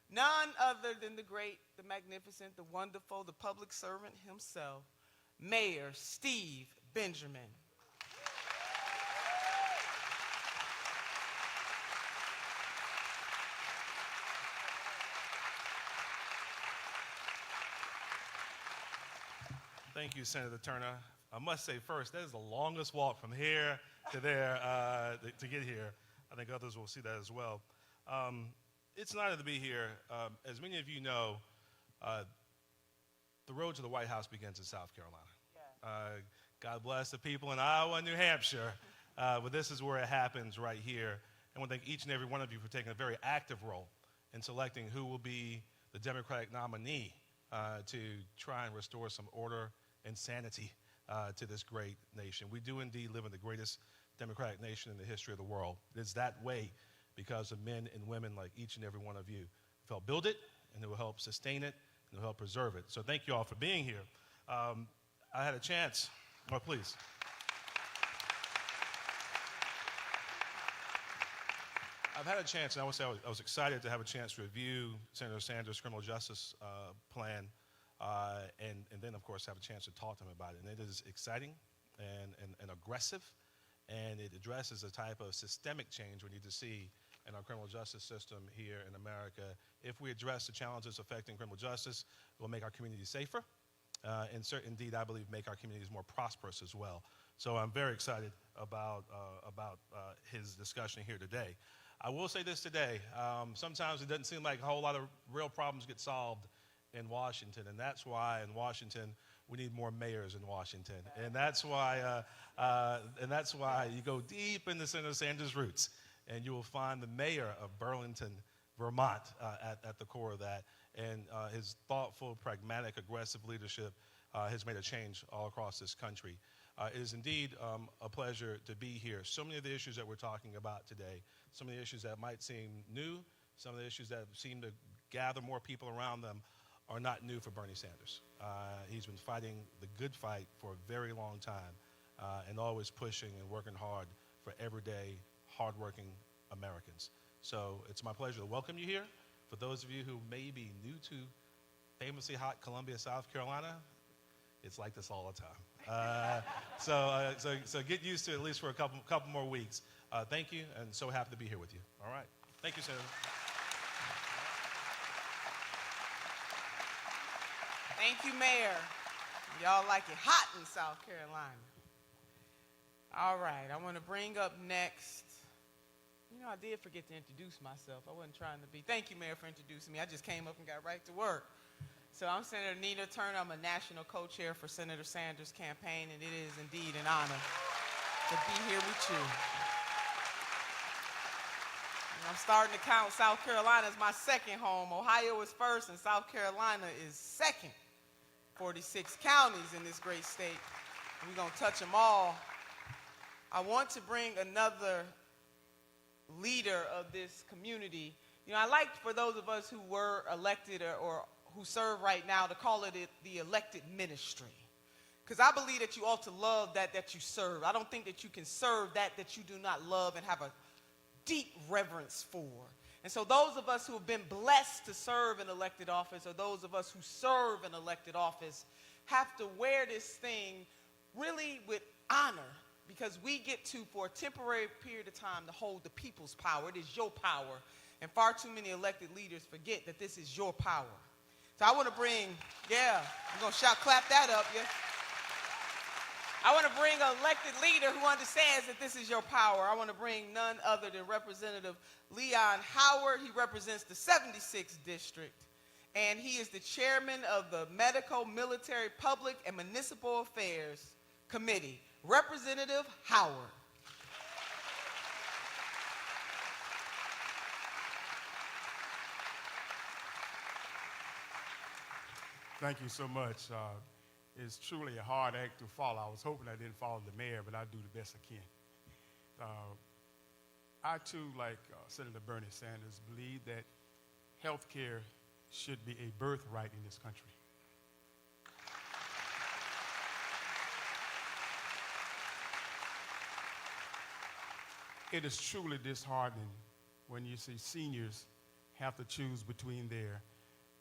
None other than the great, the magnificent, the wonderful, the public servant himself, Mayor Steve Benjamin. Thank you, Senator Turner. I must say first, that is the longest walk from here to there to get here. I think others will see that as well. It's an honor to be here. As many of you know, the road to the White House begins in South Carolina. God bless the people in Iowa and New Hampshire, but this is where it happens right here. I want to thank each and every one of you for taking a very active role in selecting who will be the Democratic nominee to try and restore some order and sanity to this great nation. We do indeed live in the greatest democratic nation in the history of the world. It is that way because of men and women like each and every one of you who help build it and who will help sustain it and who will help preserve it. So thank you all for being here. I had a chance, please. I've had a chance, and I would say I was excited to have a chance to review Senator Sanders' criminal justice plan, and then, of course, have a chance to talk to him about it. And it is exciting and aggressive, and it addresses the type of systemic change we need to see in our criminal justice system here in America. If we address the challenges affecting criminal justice, it will make our communities safer, and indeed, I believe, make our communities more prosperous as well. So I'm very excited about his discussion here today. I will say this today, sometimes it doesn't seem like a whole lot of real problems get solved in Washington, and that's why in Washington we need more mayors in Washington, and that's why you go deep into Senator Sanders' roots, and you will find the mayor of Burlington, Vermont, at the core of that, and his thoughtful, pragmatic, aggressive leadership has made a change all across this country. It is indeed a pleasure to be here. So many of the issues that we're talking about today, some of the issues that might seem new, some of the issues that seem to gather more people around them are not new for Bernie Sanders. He's been fighting the good fight for a very long time and always pushing and working hard for everyday, hardworking Americans. So it's my pleasure to welcome you here. For those of you who may be new to famously hot Columbia, South Carolina, it's like this all the time. So get used to it at least for a couple more weeks. Thank you, and so happy to be here with you. All right. Thank you, Senator. Thank you, Mayor. Y'all like it hot in South Carolina. All right, I want to bring up next. You know, I did forget to introduce myself. I wasn't trying to be. Thank you, Mayor, for introducing me. I just came up and got right to work. So I'm Senator Nina Turner. I'm a national co-chair for Senator Sanders' campaign, and it is indeed an honor to be here with you. And I'm starting to count South Carolina as my second home. Ohio is first, and South Carolina is second. 46 counties in this great state. We're going to touch them all. I want to bring another leader of this community. You know, I like for those of us who were elected or who serve right now to call it the elected ministry. Because I believe that you ought to love that you serve. I don't think that you can serve that you do not love and have a deep reverence for. And so those of us who have been blessed to serve in elected office, or those of us who serve in elected office, have to wear this thing really with honor, because we get to, for a temporary period of time, to hold the people's power. It is your power. And far too many elected leaders forget that this is your power. So I want to bring, I'm going to clap that up, yeah. I want to bring an elected leader who understands that this is your power. I want to bring none other than Representative Leon Howard. He represents the 76th District, and he is the chairman of the Medical, Military, Public, and Municipal Affairs Committee. Representative Howard. Thank you so much. It's truly a hard act to follow. I was hoping I didn't follow the mayor, but I do the best I can. I, too, like Senator Bernie Sanders, believe that health care should be a birthright in this country. It is truly disheartening when you see seniors have to choose between their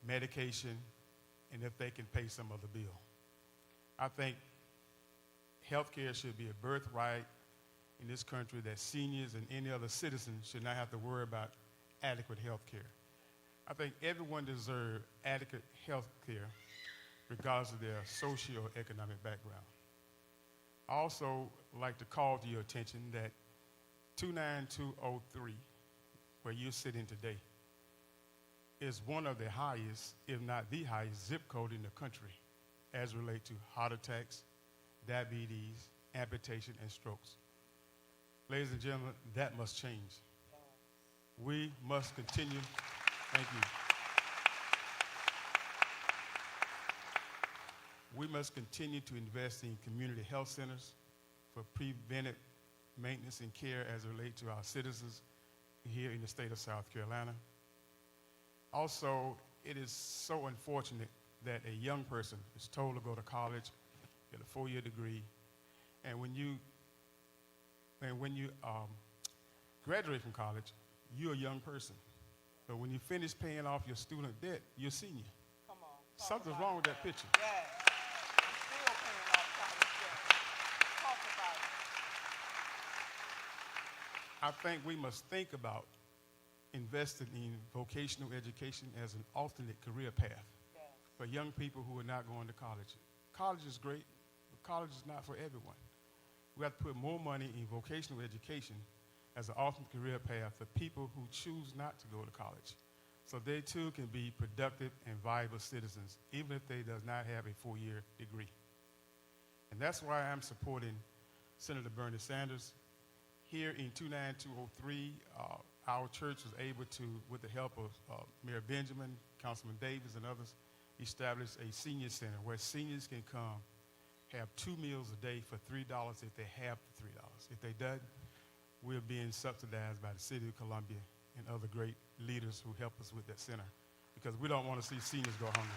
medication and if they can pay some other bill. I think health care should be a birthright in this country, that seniors and any other citizen should not have to worry about adequate health care. I think everyone deserves adequate health care regardless of their socioeconomic background. I also like to call to your attention that 29203, where you're sitting today, is one of the highest, if not the highest, zip code in the country as relates to heart attacks, diabetes, amputation, and strokes. Ladies and gentlemen, that must change. We must continue. Thank you. We must continue to invest in community health centers for preventive maintenance and care as it relates to our citizens here in the state of South Carolina. Also, it is so unfortunate that a young person is told to go to college, get a 4-year degree, and when you graduate from college, you're a young person. But when you finish paying off your student debt, you're a senior. Come on. Something's wrong with that picture. Yes. I'm still paying off college debt. Talk about it. I think we must think about investing in vocational education as an alternate career path for young people who are not going to college. College is great, but college is not for everyone. We have to put more money in vocational education as an alternate career path for people who choose not to go to college, so they too can be productive and viable citizens, even if they does not have a 4-year degree. And that's why I'm supporting Senator Bernie Sanders. Here in 29203, our church was able to, with the help of Mayor Benjamin, Councilman Davis, and others, establish a senior center where seniors can come, have 2 meals a day for $3 if they have the $3. If they don't, we're being subsidized by the City of Columbia and other great leaders who help us with that center, because we don't want to see seniors go hungry.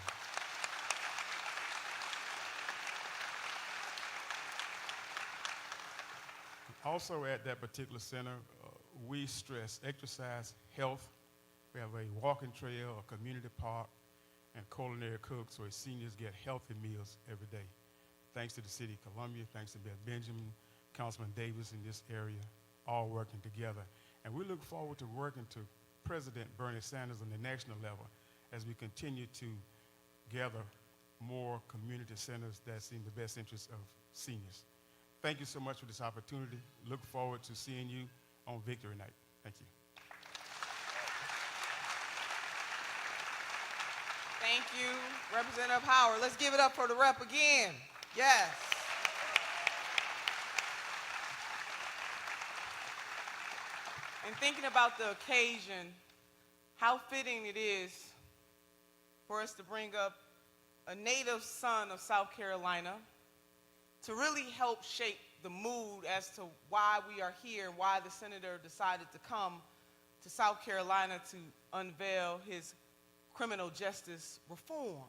Also at that particular center, we stress exercise, health. We have a walking trail, a community park, and culinary cooks so seniors get healthy meals every day. Thanks to the City of Columbia, thanks to Mayor Benjamin, Councilman Davis in this area, all working together. And we look forward to working to President Bernie Sanders on the national level as we continue to gather more community centers that's in the best interest of seniors. Thank you so much for this opportunity. Look forward to seeing you on Victory Night. Thank you. Thank you, Representative Howard. Let's give it up for the rep again. Yes. And thinking about the occasion, how fitting it is for us to bring up a native son of South Carolina to really help shape the mood as to why we are here and why the senator decided to come to South Carolina to unveil his criminal justice reform.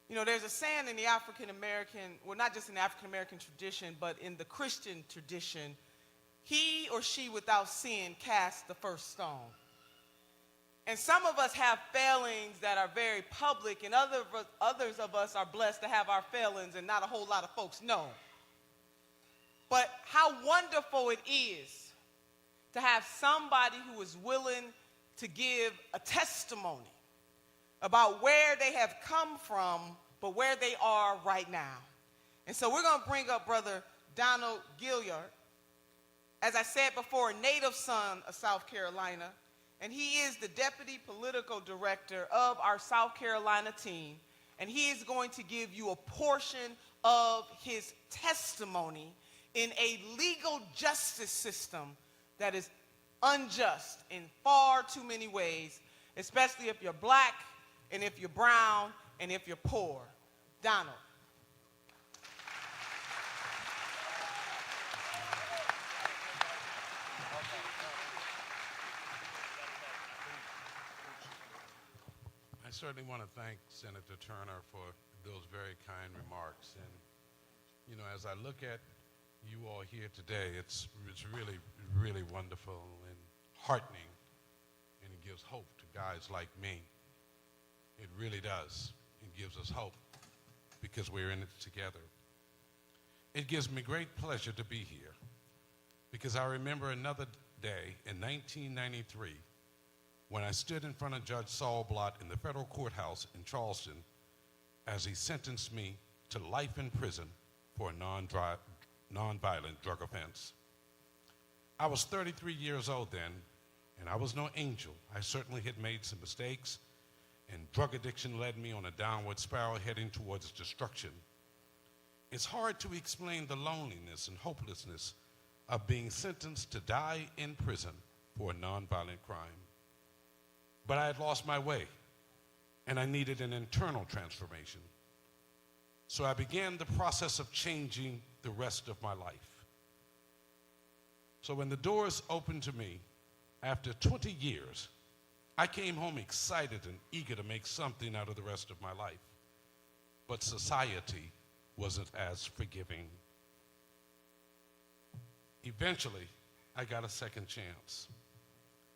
You know, there's a saying in the African-American, well, not just in the African-American tradition, but in the Christian tradition, he or she without sin casts the first stone. And some of us have failings that are very public, and others of us are blessed to have our failings and not a whole lot of folks know. But how wonderful it is to have somebody who is willing to give a testimony about where they have come from, but where they are right now. And so we're going to bring up Brother Donald Gilliard. As I said before, a native son of South Carolina, and he is the Deputy Political Director of our South Carolina team, and he is going to give you a portion of his testimony in a legal justice system that is unjust in far too many ways, especially if you're black, and if you're brown, and if you're poor. Donald. I certainly want to thank Senator Turner for those very kind remarks. And, you know, as I look at you all here today, it's really, really wonderful and heartening, and it gives hope to guys like me. It really does. It gives us hope because we're in it together. It gives me great pleasure to be here because I remember another day in 1993 when I stood in front of Judge Saul Blott in the federal courthouse in Charleston as he sentenced me to life in prison for a nonviolent drug offense. I was 33 years old then, and I was no angel. I certainly had made some mistakes, and drug addiction led me on a downward spiral heading towards destruction. It's hard to explain the loneliness and hopelessness of being sentenced to die in prison for a nonviolent crime. But I had lost my way, and I needed an internal transformation. So I began the process of changing the rest of my life. So when the doors opened to me, after 20 years, I came home excited and eager to make something out of the rest of my life. But society wasn't as forgiving. Eventually, I got a second chance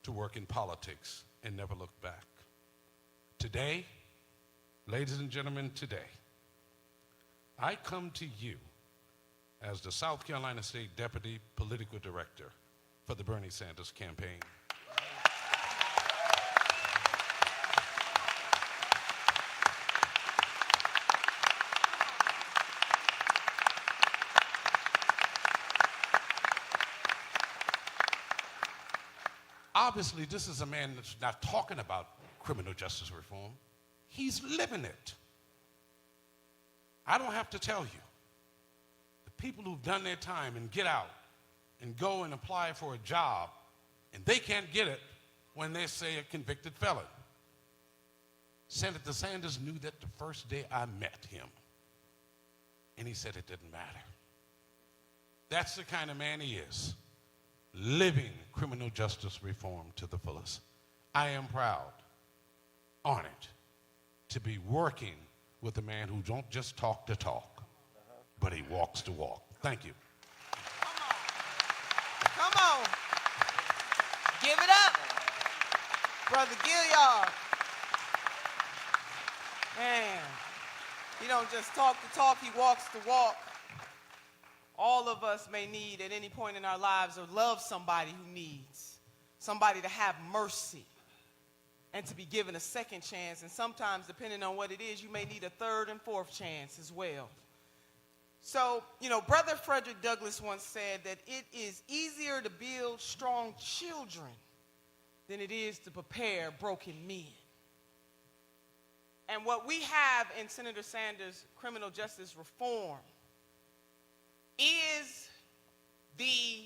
to work in politics and never looked back. Today, ladies and gentlemen, today, I come to you as the South Carolina State Deputy Political Director for the Bernie Sanders campaign. Obviously, this is a man that's not talking about criminal justice reform. He's living it. I don't have to tell you. The people who've done their time and get out and go and apply for a job, and they can't get it when they say a convicted felon. Senator Sanders knew that the first day I met him, and he said it didn't matter. That's the kind of man he is. Living criminal justice reform to the fullest. I am proud, honored to be working with a man who don't just talk the talk, but he walks the walk. Thank you. Come on. Give it up. Brother Gilliard. Man, he don't just talk the talk, he walks the walk. All of us may need at any point in our lives or love somebody who needs, somebody to have mercy and to be given a second chance. And sometimes, depending on what it is, you may need a third and fourth chance as well. So, Brother Frederick Douglass once said that it is easier to build strong children than it is to prepare broken men. And what we have in Senator Sanders' criminal justice reform is the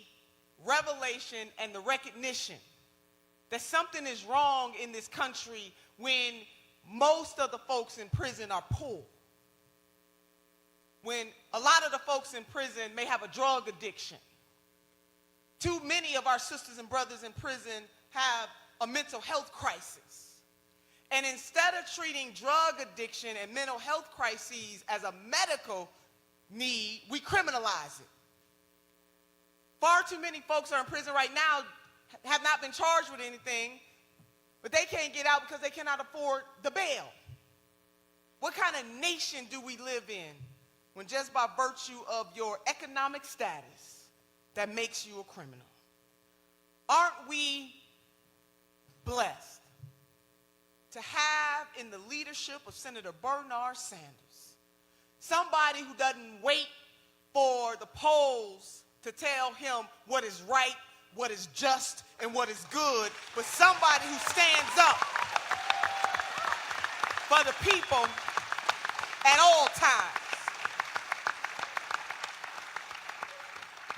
revelation and the recognition that something is wrong in this country when most of the folks in prison are poor. When a lot of the folks in prison may have a drug addiction. Too many of our sisters and brothers in prison have a mental health crisis. And instead of treating drug addiction and mental health crises as a medical need, we criminalize it. Far too many folks are in prison right now, have not been charged with anything, but they can't get out because they cannot afford the bail. What kind of nation do we live in when just by virtue of your economic status that makes you a criminal? Aren't we blessed to have in the leadership of Senator Bernard Sanders somebody who doesn't wait for the polls to tell him what is right, what is just, and what is good, but somebody who stands up for the people at all times.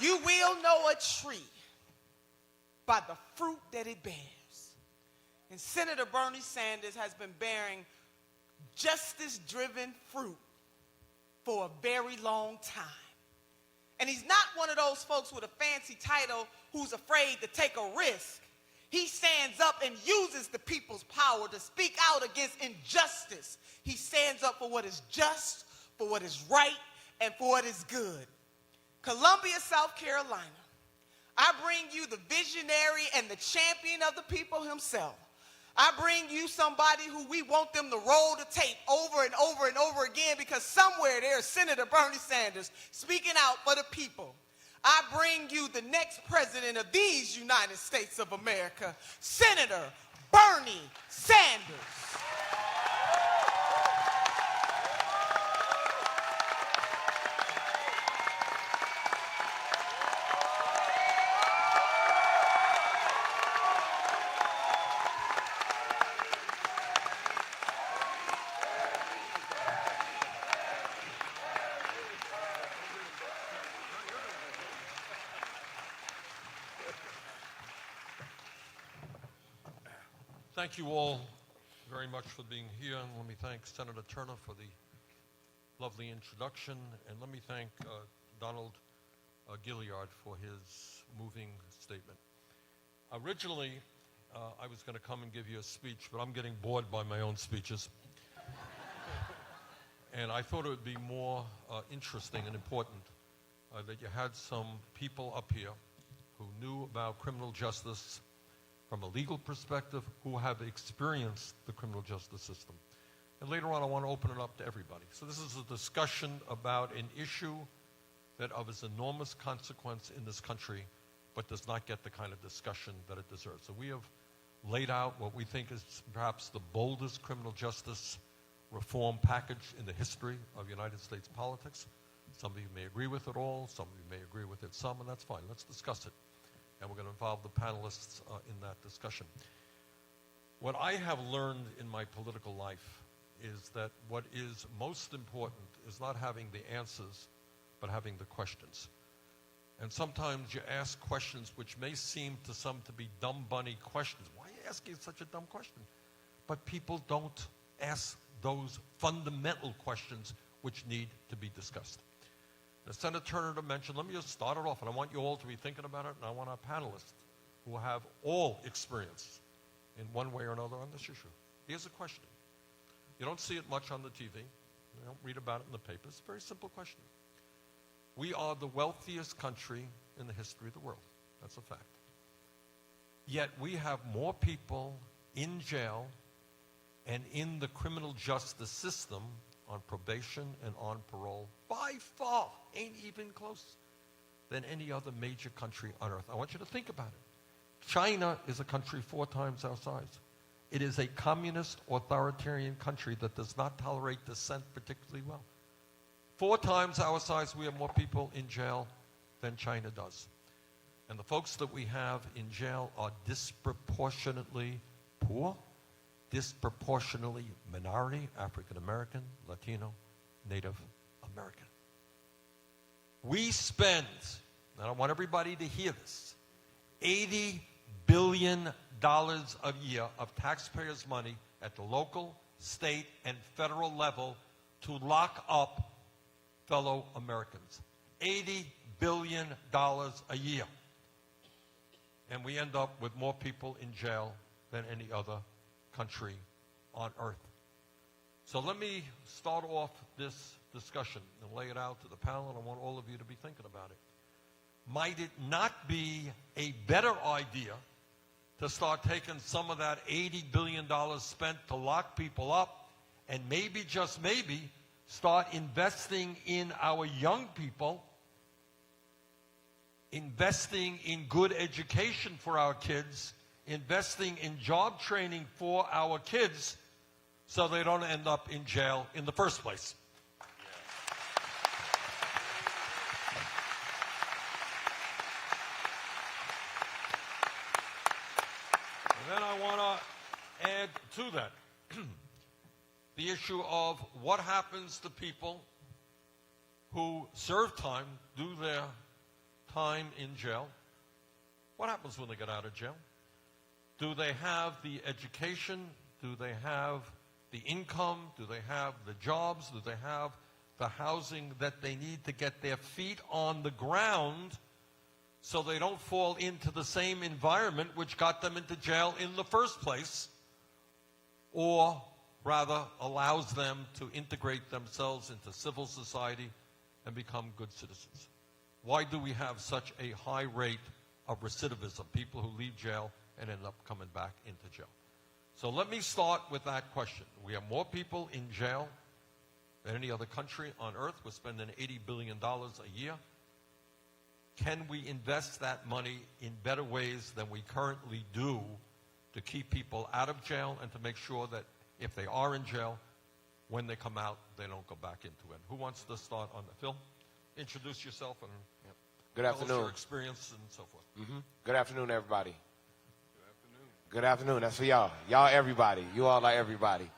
You will know a tree by the fruit that it bears. And Senator Bernie Sanders has been bearing justice-driven fruit for a very long time. And he's not one of those folks with a fancy title who's afraid to take a risk. He stands up and uses the people's power to speak out against injustice. He stands up for what is just, for what is right, and for what is good. Columbia, South Carolina, I bring you the visionary and the champion of the people himself. I bring you somebody who we want them to roll the tape over and over and over again because somewhere there's Senator Bernie Sanders speaking out for the people. I bring you the next president of these United States of America, Senator Bernie Sanders. Thank you all very much for being here, and let me thank Senator Turner for the lovely introduction, and let me thank Donald Gilliard for his moving statement. Originally, I was going to come and give you a speech, but I'm getting bored by my own speeches. And I thought it would be more interesting and important that you had some people up here who knew about criminal justice from a legal perspective, who have experienced the criminal justice system. And later on, I want to open it up to everybody. So this is a discussion about an issue that of its enormous consequence in this country, but does not get the kind of discussion that it deserves. So we have laid out what we think is perhaps the boldest criminal justice reform package in the history of United States politics. Some of you may agree with it all, some of you may agree with it some, and that's fine. Let's discuss it. And we're going to involve the panelists in that discussion. What I have learned in my political life is that what is most important is not having the answers, but having the questions. And sometimes you ask questions which may seem to some to be dumb bunny questions. Why are you asking such a dumb question? But people don't ask those fundamental questions which need to be discussed. As Senator Turner mentioned, let me just start it off, and I want you all to be thinking about it, and I want our panelists who have all experience in one way or another on this issue. Here's a question. You don't see it much on the TV. You don't read about it in the papers. It's a very simple question. We are the wealthiest country in the history of the world. That's a fact. Yet we have more people in jail and in the criminal justice system on probation and on parole, by far, ain't even close, than any other major country on earth. I want you to think about it. China is a country 4 times our size. It is a communist, authoritarian country that does not tolerate dissent particularly well. 4 times our size, we have more people in jail than China does. And the folks that we have in jail are disproportionately poor, disproportionately minority, African American, Latino, Native American. We spend, and I want everybody to hear this, $80 billion a year of taxpayers' money at the local, state, and federal level to lock up fellow Americans. $80 billion a year. And we end up with more people in jail than any other country on earth. So let me start off this discussion and lay it out to the panel, and I want all of you to be thinking about it. Might it not be a better idea to start taking some of that $80 billion spent to lock people up and maybe, just maybe, start investing in our young people, investing in good education for our kids, investing in job training for our kids so they don't end up in jail in the first place. And then I want to add to that the issue of what happens to people who serve time, do their time in jail. What happens when they get out of jail? Do they have the education? Do they have the income? Do they have the jobs? Do they have the housing that they need to get their feet on the ground so they don't fall into the same environment which got them into jail in the first place, or rather allows them to integrate themselves into civil society and become good citizens? Why do we have such a high rate of recidivism, people who leave jail and end up coming back into jail? So let me start with that question. We have more people in jail than any other country on earth. We're spending $80 billion a year. Can we invest that money in better ways than we currently do to keep people out of jail and to make sure that if they are in jail, when they come out, they don't go back into it? Who wants to start on that? Phil, introduce yourself and Good tell us afternoon. your experience and so forth. Good afternoon, everybody. Good afternoon. That's for y'all. Y'all, everybody. You all are everybody.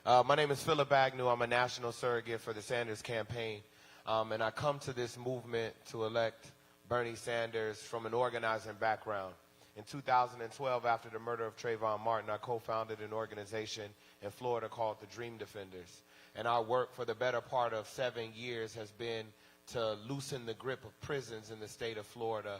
My name is Philip Agnew. I'm a national surrogate for the Sanders campaign. And I come to this movement to elect Bernie Sanders from an organizing background. In 2012, after the murder of Trayvon Martin, I co-founded an organization in Florida called the Dream Defenders. And our work for the better part of 7 years has been to loosen the grip of prisons in the state of Florida.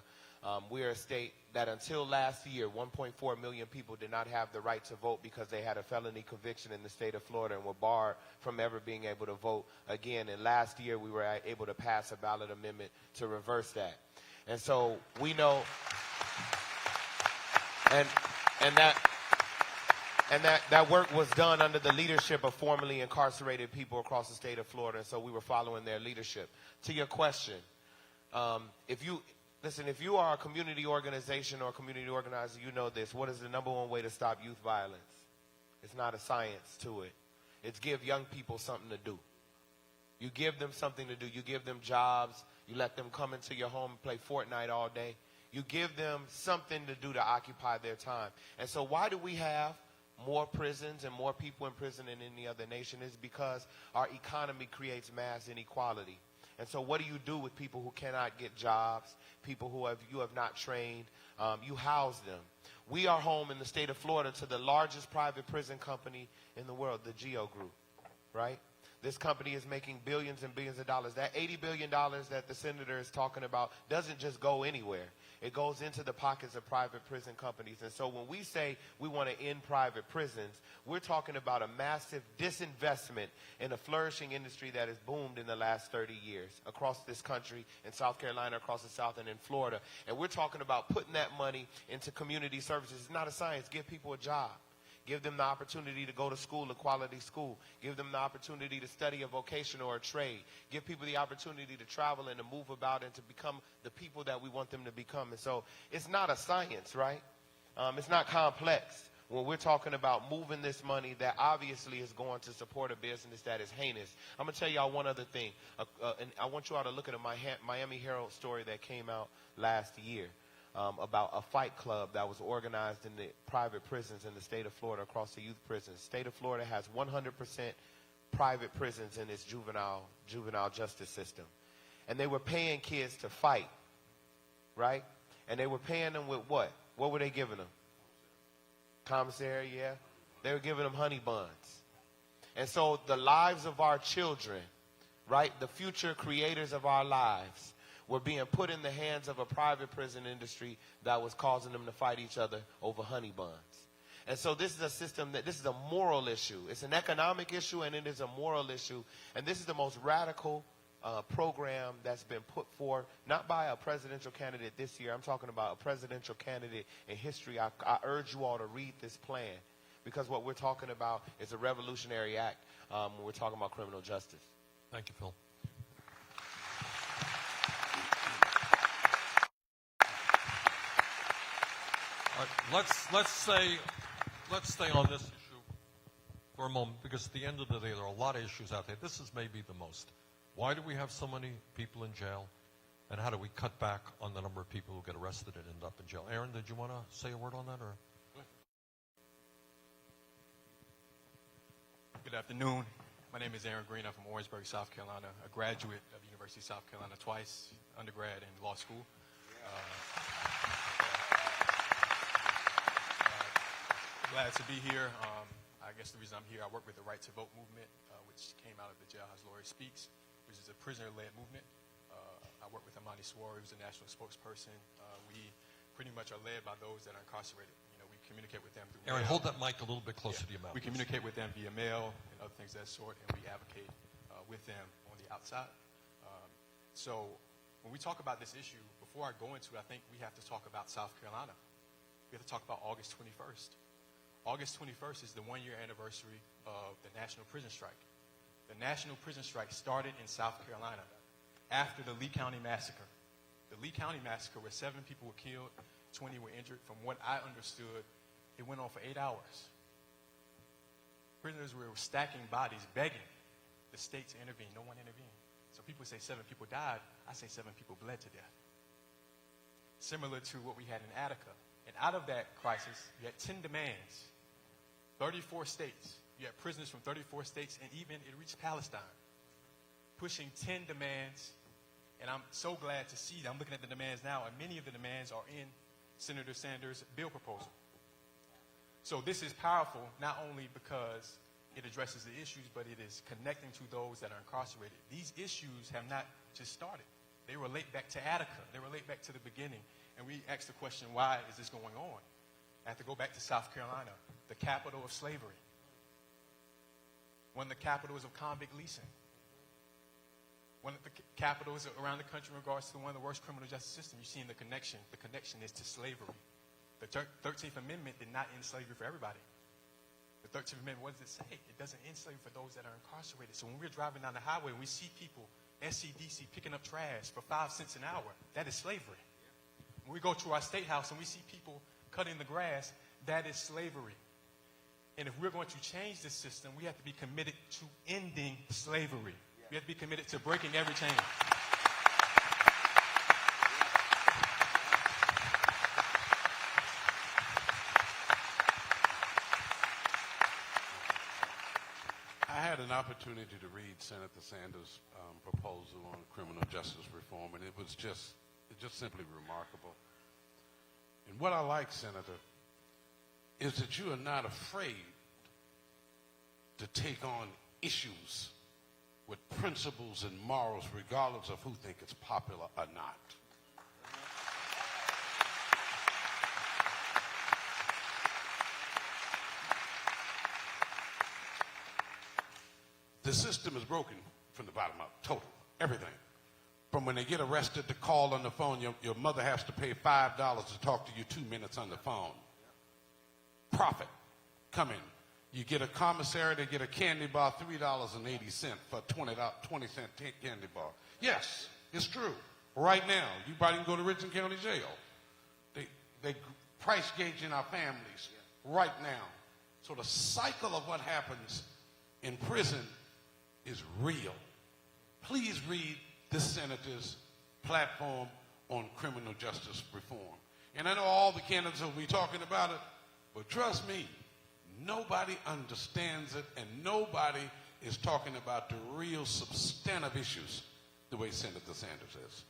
We are a state that until last year, 1.4 million people did not have the right to vote because they had a felony conviction in the state of Florida and were barred from ever being able to vote again. And last year, we were able to pass a ballot amendment to reverse that. And so we know, and that work was done under the leadership of formerly incarcerated people across the state of Florida, and so we were following their leadership. To your question, if you are a community organization or a community organizer, you know this. What is the number one way to stop youth violence? It's not a science to it. It's give young people something to do. You give them something to do. You give them jobs. You let them come into your home and play Fortnite all day. You give them something to do to occupy their time. And so why do we have more prisons and more people in prison than any other nation? Is because our economy creates mass inequality. And so what do you do with people who cannot get jobs, people who you have not trained? You house them. We are home in the state of Florida to the largest private prison company in the world, the GEO Group, right? This company is making billions and billions of dollars. That $80 billion that the senator is talking about doesn't just go anywhere. It goes into the pockets of private prison companies. And so when we say we want to end private prisons, we're talking about a massive disinvestment in a flourishing industry that has boomed in the last 30 years across this country, in South Carolina, across the South, and in Florida. And we're talking about putting that money into community services. It's not a science. Give people a job. Give them the opportunity to go to school, a quality school. Give them the opportunity to study a vocation or a trade. Give people the opportunity to travel and to move about and to become the people that we want them to become. And so it's not a science, right? It's not complex. When we're talking about moving this money that obviously is going to support a business that is heinous. I'm going to tell y'all one other thing. And I want you all to look at a Miami Herald story that came out last year. About a fight club that was organized in the private prisons in the state of Florida across the youth prisons. State of Florida has 100% private prisons in its juvenile justice system. And they were paying kids to fight, right? And they were paying them with what? What were they giving them? Commissary, yeah. They were giving them honey buns. And so the lives of our children, right, the future creators of our lives, were being put in the hands of a private prison industry that was causing them to fight each other over honey buns. And so this is a system this is a moral issue. It's an economic issue and it is a moral issue. And this is the most radical program that's been put forth, not by a presidential candidate this year. I'm talking about a presidential candidate in history. I urge you all to read this plan because what we're talking about is a revolutionary act when we're talking about criminal justice. Thank you, Phil. All right, let's stay on this issue for a moment because at the end of the day, there are a lot of issues out there. This is maybe the most. Why do we have so many people in jail, and how do we cut back on the number of people who get arrested and end up in jail? Aaron, did you want to say a word on that, or? Good afternoon. My name is Aaron Green. I'm from Orangeburg, South Carolina, a graduate of the University of South Carolina twice, undergrad and law school. Glad to be here. I guess the reason I'm here, I work with the Right to Vote movement, which came out of the Jailhouse Lawyer Speaks, which is a prisoner-led movement. I work with Amani Swari, who's a national spokesperson. We pretty much are led by those that are incarcerated. You know, we communicate with them through Aaron, mail. hold that mic a little bit closer to your mouth. We communicate with them via mail and other things of that sort, and we advocate with them on the outside. So when we talk about this issue, before I go into it, I think we have to talk about South Carolina. We have to talk about August 21st. August 21st is the one-year anniversary of the National Prison Strike. The National Prison Strike started in South Carolina after the Lee County Massacre. The Lee County Massacre, where 7 people were killed, 20 were injured. From what I understood, it went on for 8 hours. Prisoners were stacking bodies, begging the state to intervene. No one intervened. So people say 7 people died. I say 7 people bled to death. Similar to what we had in Attica. And out of that crisis, you had 10 demands, 34 states. You had prisoners from 34 states, and even it reached Palestine, pushing 10 demands. And I'm so glad to see that. I'm looking at the demands now, and many of the demands are in Senator Sanders' bill proposal. So this is powerful, not only because it addresses the issues, but it is connecting to those that are incarcerated. These issues have not just started. They relate back to Attica. They relate back to the beginning. And we ask the question, why is this going on? I have to go back to South Carolina, the capital of slavery. One of the capitals of convict leasing. One of the capitals around the country in regards to one of the worst criminal justice systems. You're seeing the connection. The connection is to slavery. The 13th Amendment did not end slavery for everybody. The 13th Amendment, what does it say? It doesn't end slavery for those that are incarcerated. So when we're driving down the highway and we see people, SCDC, picking up trash for 5 cents an hour, that is slavery. When we go to our state house and we see people cutting the grass, that is slavery. And if we're going to change this system, we have to be committed to ending slavery. We have to be committed to breaking every chain. I had an opportunity to read Senator Sanders' proposal on criminal justice reform, and it was just simply remarkable. And what I like, Senator, is that you are not afraid to take on issues with principles and morals, regardless of who think it's popular or not. The system is broken from the bottom up, total, everything. From when they get arrested, the call on the phone, your mother has to pay $5 to talk to you 2 minutes on the phone. Profit, coming. You get a commissary, they get a candy bar, $3.80 for a 20-cent candy bar. Yes, it's true. Right now, you probably can go to Richland County Jail. They price gauging our families right now. So the cycle of what happens in prison is real. Please read this senator's platform on criminal justice reform. And I know all the candidates will be talking about it, but trust me, nobody understands it, and nobody is talking about the real substantive issues the way Senator Sanders is.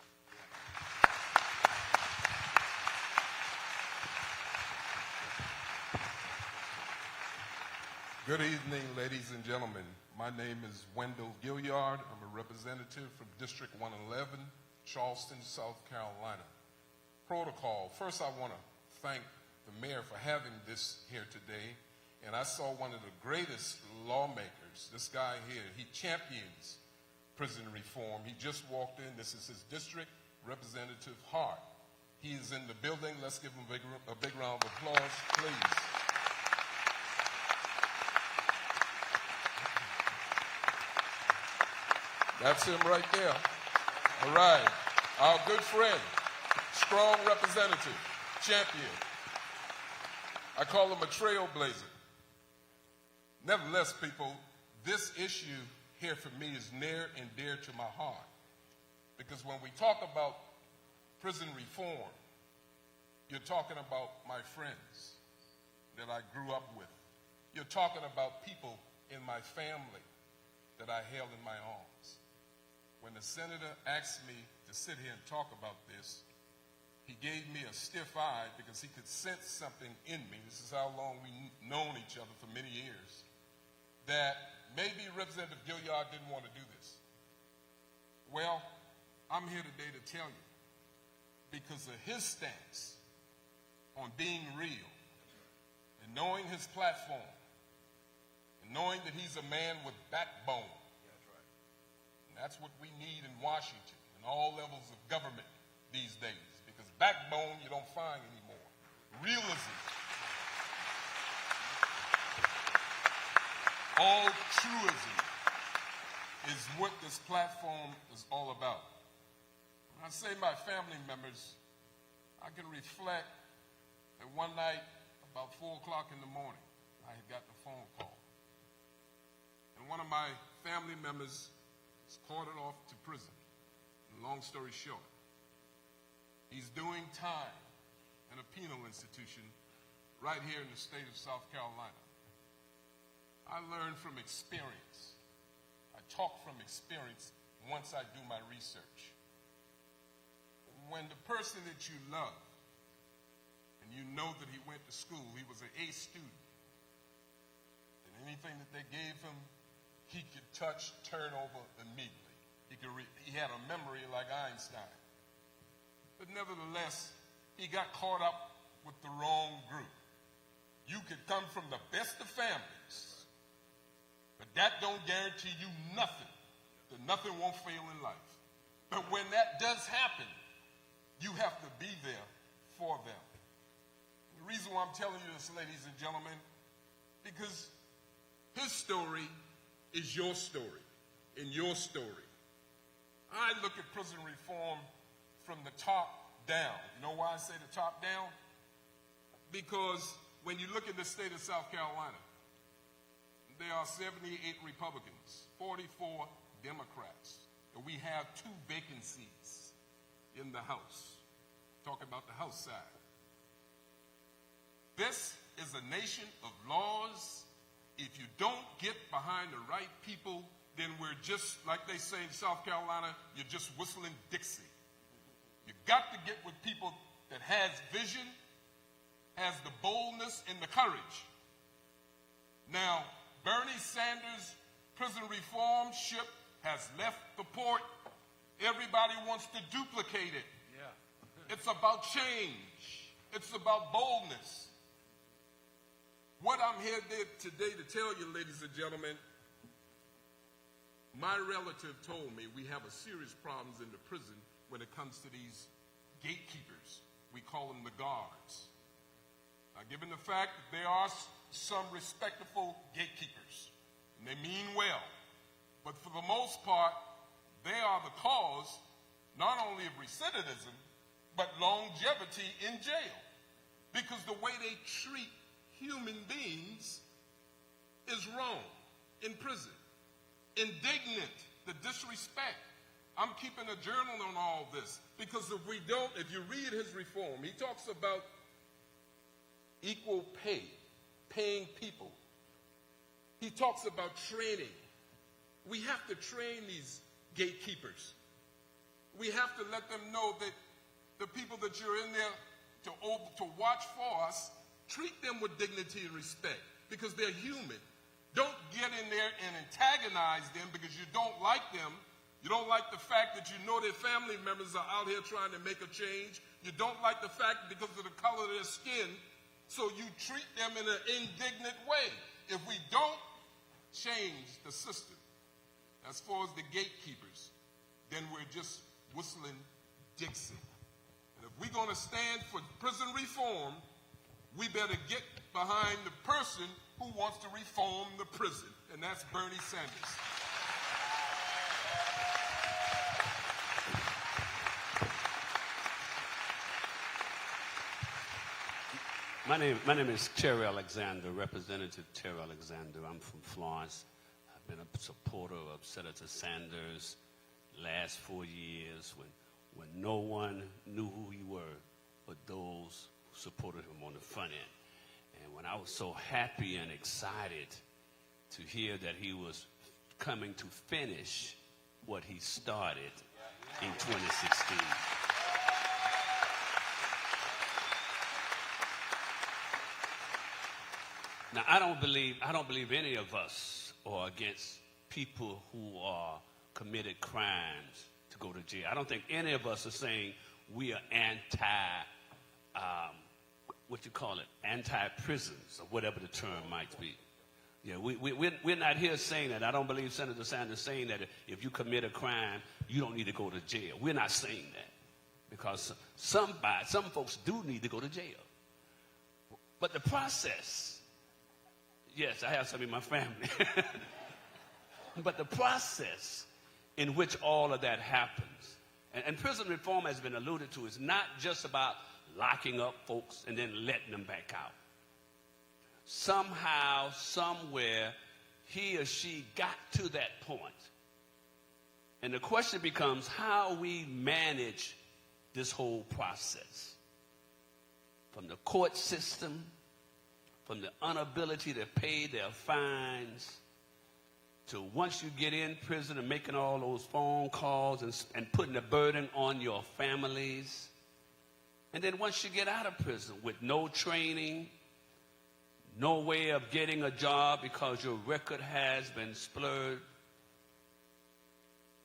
Good evening, ladies and gentlemen. My name is Wendell Gilliard. I'm a representative from District 111, Charleston, South Carolina. Protocol. First, I want to thank the mayor for having this here today. And I saw one of the greatest lawmakers, this guy here. He champions prison reform. He just walked in. This is his district, Representative Hart. He is in the building. Let's give him a big round of applause, please. That's him right there. All right. Our good friend, strong representative, champion. I call him a trailblazer. Nevertheless, people, this issue here for me is near and dear to my heart. Because when we talk about prison reform, you're talking about my friends that I grew up with. You're talking about people in my family that I held in my arms. When the senator asked me to sit here and talk about this, he gave me a stiff eye because he could sense something in me. This is how long we've known each other, for many years. That maybe Representative Gilliard didn't want to do this. Well, I'm here today to tell you, because of his stance on being real and knowing his platform and knowing that he's a man with backbone. That's right. And that's what we need in Washington and all levels of government these days, because backbone you don't find anymore. Realism. All truism is what this platform is all about. When I say my family members, I can reflect that one night, about 4 o'clock in the morning, I had gotten a phone call. And one of my family members was carted off to prison. And long story short, he's doing time in a penal institution right here in the state of South Carolina. I learned from experience. I talk from experience once I do my research. When the person that you love, and you know that he went to school, he was an A student, and anything that they gave him, he could touch, turn over immediately. He had a memory like Einstein. But nevertheless, he got caught up with the wrong group. You could come from the best of families, but that don't guarantee you nothing, that nothing won't fail in life. But when that does happen, you have to be there for them. The reason why I'm telling you this, ladies and gentlemen, because his story is your story and your story. I look at prison reform from the top down. You know why I say the top down? Because when you look at the state of South Carolina, there are 78 Republicans, 44 Democrats, and we have 2 vacancies in the House. Talking about the House side. This is a nation of laws. If you don't get behind the right people, then we're just, like they say in South Carolina, you're just whistling Dixie. You got to get with people that has vision, has the boldness and the courage. Now, Bernie Sanders' prison reform ship has left the port. Everybody wants to duplicate it. It's about change. It's about boldness. What I'm here today to tell you, ladies and gentlemen, my relative told me we have a serious problems in the prison when it comes to these gatekeepers. We call them the guards. Now, given the fact that there are some respectable gatekeepers, and they mean well, but for the most part, they are the cause not only of recidivism, but longevity in jail. Because the way they treat human beings is wrong in prison. Indignant, the disrespect. I'm keeping a journal on all this because if you read his reform, he talks about equal pay, paying people. He talks about training. We have to train these gatekeepers. We have to let them know that the people that you're in there to watch for us, treat them with dignity and respect because they're human. Don't get in there and antagonize them because you don't like them. You don't like the fact that you know their family members are out here trying to make a change. You don't like the fact because of the color of their skin, so you treat them in an indignant way. If we don't change the system as far as the gatekeepers, then we're just whistling Dixie. And if we're going to stand for prison reform, we better get behind the person who wants to reform the prison, and that's Bernie Sanders. My name is Terry Alexander, Representative Terry Alexander. I'm from Florence. I've been a supporter of Senator Sanders last 4 years when no one knew who he were but those who supported him on the front end. And when I was so happy and excited to hear that he was coming to finish what he started in 2016. Now, I don't believe any of us are against people who are committed crimes to go to jail. I don't think any of us are saying we are anti-prisons, or whatever the term might be. Yeah, we're not here saying that. I don't believe Senator Sanders saying that if you commit a crime, you don't need to go to jail. We're not saying that, because some folks do need to go to jail. But the process, Yes, I have some in my family. But the process in which all of that happens, and prison reform has been alluded to, is not just about locking up folks and then letting them back out. Somehow, somewhere, he or she got to that point. And the question becomes how we manage this whole process. From the court system, from the inability to pay their fines, to once you get in prison and making all those phone calls and putting the burden on your families. And then once you get out of prison with no training, no way of getting a job because your record has been splurred.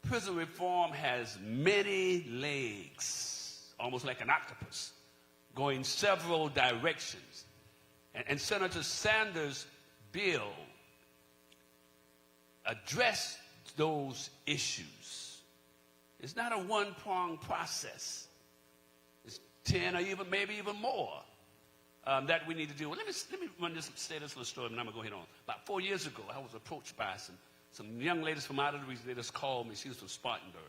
Prison reform has many legs, almost like an octopus, going several directions. And Senator Sanders' bill addressed those issues. It's not a one-pronged process. It's 10 or even maybe even more that we need to do. Well, let me say this little story, and I'm going to go ahead on. About 4 years ago, I was approached by some young ladies from out of the region. They just called me. She was from Spartanburg.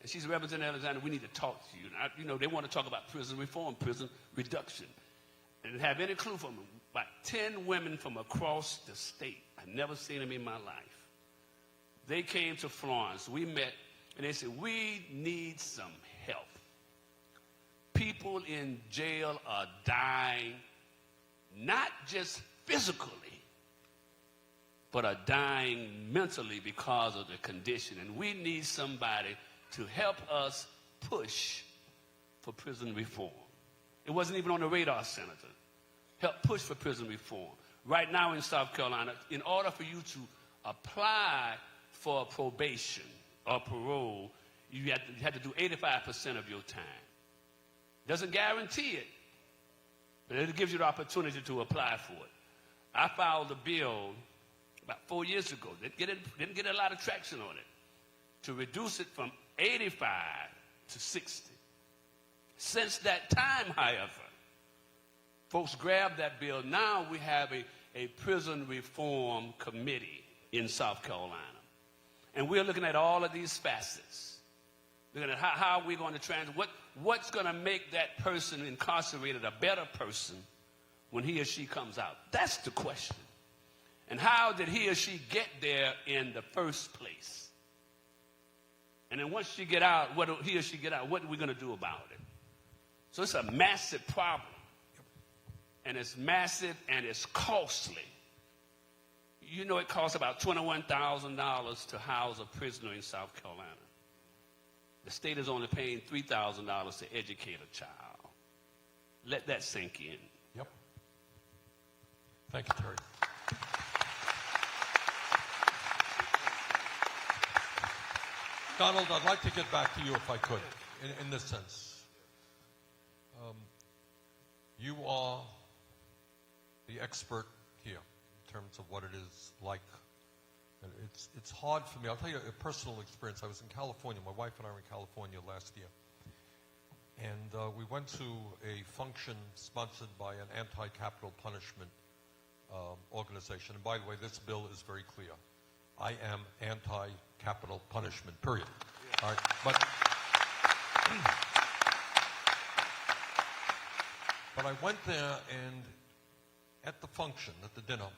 And she's representing Alexander. We need to talk to you. And they want to talk about prison reform, prison reduction. And have any clue from them. About 10 women from across the state. I've never seen them in my life. They came to Florence. We met, and they said, we need some help. People in jail are dying, not just physically, but are dying mentally because of the condition. And we need somebody to help us push for prison reform. It wasn't even on the radar, Senator. Help push for prison reform. Right now in South Carolina, in order for you to apply for probation or parole, you had to do 85% of your time. Doesn't guarantee it, but it gives you the opportunity to apply for it. I filed a bill about 4 years ago. Didn't get a lot of traction on it, to reduce it from 85 to 60. Since that time, however, folks grabbed that bill. Now we have a prison reform committee in South Carolina. And we're looking at all of these facets. Looking at how we're going to what's going to make that person incarcerated a better person when he or she comes out. That's the question. And how did he or she get there in the first place? And then once you get out, what are we going to do about it? So it's a massive problem. And it's massive and it's costly. You know, it costs about $21,000 to house a prisoner in South Carolina. The state is only paying $3,000 to educate a child. Let that sink in. Yep. Thank you, Terry. Donald, I'd like to get back to you if I could, in this sense. You are the expert here in terms of what it is like. And it's hard for me. I'll tell you a personal experience. I was in California. My wife and I were in California last year. And we went to a function sponsored by an anti-capital punishment organization. And by the way, this bill is very clear. I am anti-capital punishment, period. All right, but I went there, and at the function, at the dinner,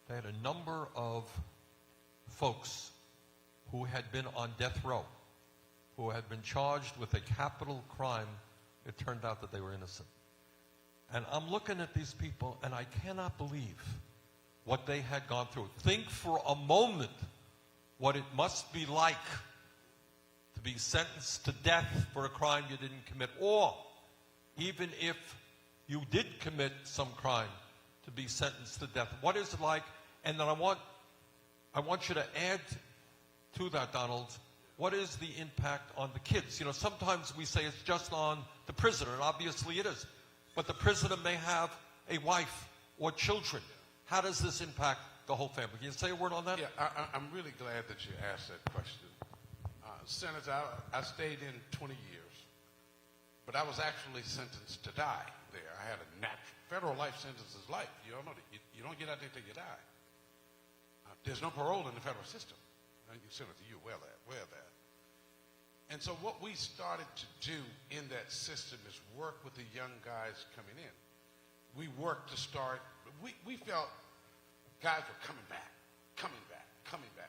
they had a number of folks who had been on death row, who had been charged with a capital crime. It turned out that they were innocent. And I'm looking at these people, and I cannot believe what they had gone through. Think for a moment what it must be like to be sentenced to death for a crime you didn't commit, or even if you did commit some crime, to be sentenced to death. What is it like? And then I want you to add to that, Donald, what is the impact on the kids? You know, sometimes we say it's just on the prisoner, and obviously it is. But the prisoner may have a wife or children. How does this impact the whole family? Can you say a word on that? Yeah, I'm really glad that you asked that question. Senator, I stayed in 20 years, but I was actually sentenced to die there. I had a Federal life sentence is life. You all know that. You don't get out there till you die. There's no parole in the federal system. Senator, you're aware of that. And so what we started to do in that system is work with the young guys coming in. We worked to start, we felt guys were coming back.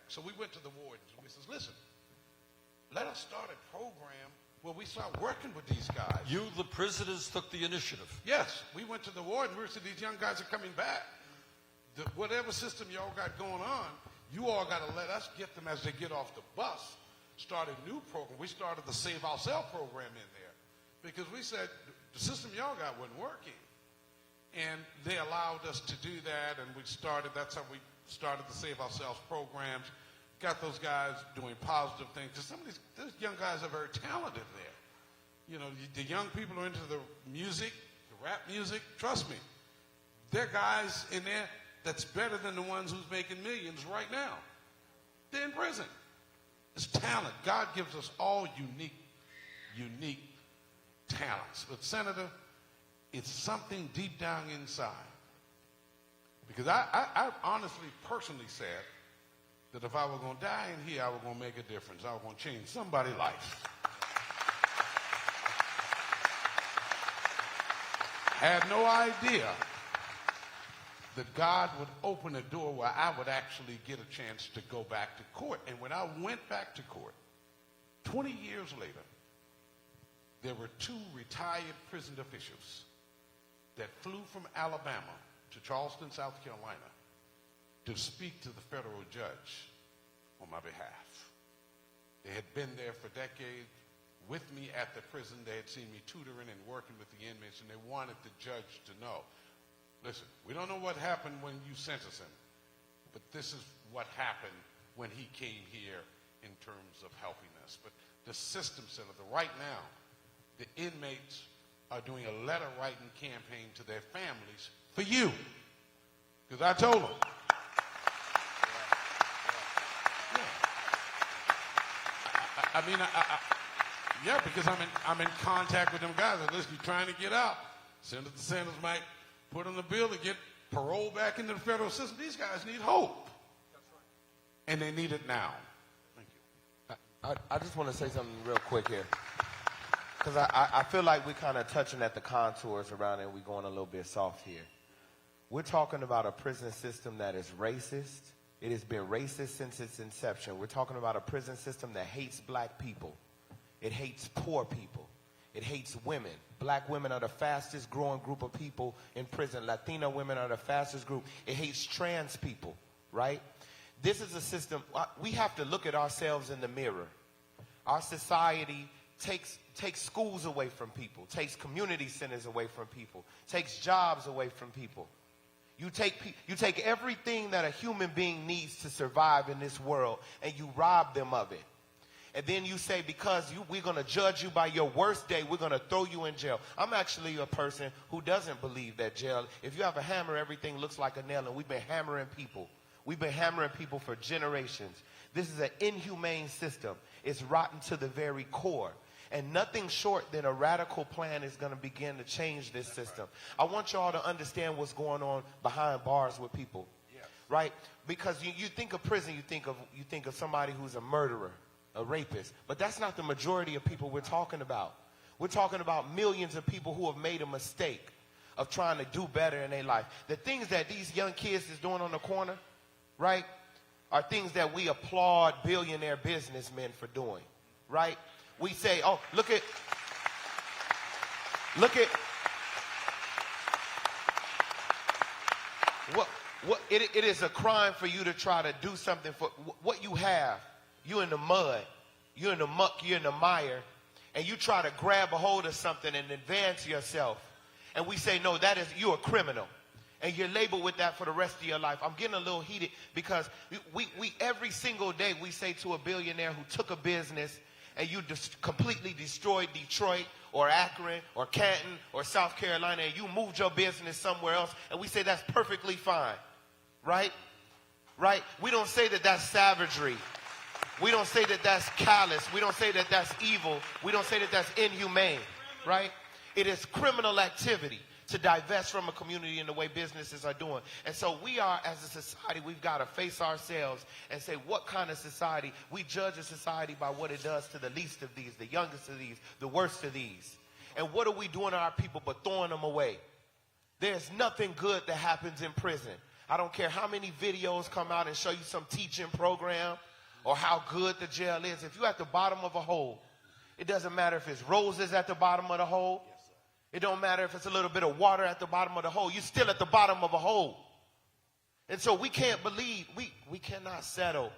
So we went to the wardens and we said, listen, let us start a program where we start working with these guys. You, the prisoners, took the initiative. Yes, we went to the warden. We said, these young guys are coming back. Whatever system y'all got going on, you all got to let us get them as they get off the bus. Start a new program. We started the Save Ourselves program in there because we said the system y'all got wasn't working. And they allowed us to do that, and that's how we started the Save Ourselves programs, got those guys doing positive things. Because some of these young guys are very talented there. You know, the young people are into the music, the rap music. Trust me, there are guys in there that's better than the ones who's making millions right now. They're in prison. It's talent. God gives us all unique talents. But Senator, it's something deep down inside. Because I honestly, personally said that if I were going to die in here, I was going to make a difference. I was going to change somebody's life. Had no idea that God would open a door where I would actually get a chance to go back to court. And when I went back to court, 20 years later, there were 2 retired prison officials that flew from Alabama to Charleston, South Carolina, to speak to the federal judge on my behalf. They had been there for decades with me at the prison. They had seen me tutoring and working with the inmates, and they wanted the judge to know, listen, we don't know what happened when you sentenced him, but this is what happened when he came here in terms of helping us. But the system, Senator, right now, the inmates are doing a letter writing campaign to their families for you. Because I told them. Yeah, because I'm in contact with them guys. Listen, you're trying to get out. Senator Sanders might put on the bill to get parole back into the federal system. These guys need hope. That's right. And they need it now. Thank you. I just want to say something real quick here. Because I feel like we're kind of touching at the contours around it and we're going a little bit soft here. We're talking about a prison system that is racist. It has been racist since its inception. We're talking about a prison system that hates black people. It hates poor people. It hates women. Black women are the fastest growing group of people in prison. Latina women are the fastest group. It hates trans people, right? This is a system, we have to look at ourselves in the mirror. Our society takes schools away from people, takes community centers away from people, takes jobs away from people. You take everything that a human being needs to survive in this world and you rob them of it. And then you say, because we're going to judge you by your worst day, we're going to throw you in jail. I'm actually a person who doesn't believe that jail, if you have a hammer, everything looks like a nail, and we've been hammering people. We've been hammering people for generations. This is an inhumane system. It's rotten to the very core. And nothing short than a radical plan is going to begin to change this system. I want y'all to understand what's going on behind bars with people, right? Because you think of prison, you think of somebody who's a murderer, a rapist. But that's not the majority of people we're talking about. We're talking about millions of people who have made a mistake of trying to do better in their life. The things that these young kids is doing on the corner, right, are things that we applaud billionaire businessmen for doing, right? We say, oh, look at, it is a crime for you to try to do something for what you have. You're in the mud, you're in the muck, you're in the mire, and you try to grab a hold of something and advance yourself. And we say, no, you're a criminal. And you're labeled with that for the rest of your life. I'm getting a little heated because we every single day we say to a billionaire who took a business and you completely destroyed Detroit or Akron or Canton or South Carolina and you moved your business somewhere else, and we say that's perfectly fine, right? Right? We don't say that that's savagery. We don't say that that's callous. We don't say that that's evil. We don't say that that's inhumane, right? It is criminal activity to divest from a community in the way businesses are doing. And so we are, as a society, we've got to face ourselves and say, what kind of society? We judge a society by what it does to the least of these, the youngest of these, the worst of these. And what are we doing to our people but throwing them away? There's nothing good that happens in prison. I don't care how many videos come out and show you some teaching program or how good the jail is. If you're at the bottom of a hole, it doesn't matter if it's roses at the bottom of the hole. It don't matter if it's a little bit of water at the bottom of the hole. You're still at the bottom of a hole. And so we can't believe, we cannot settle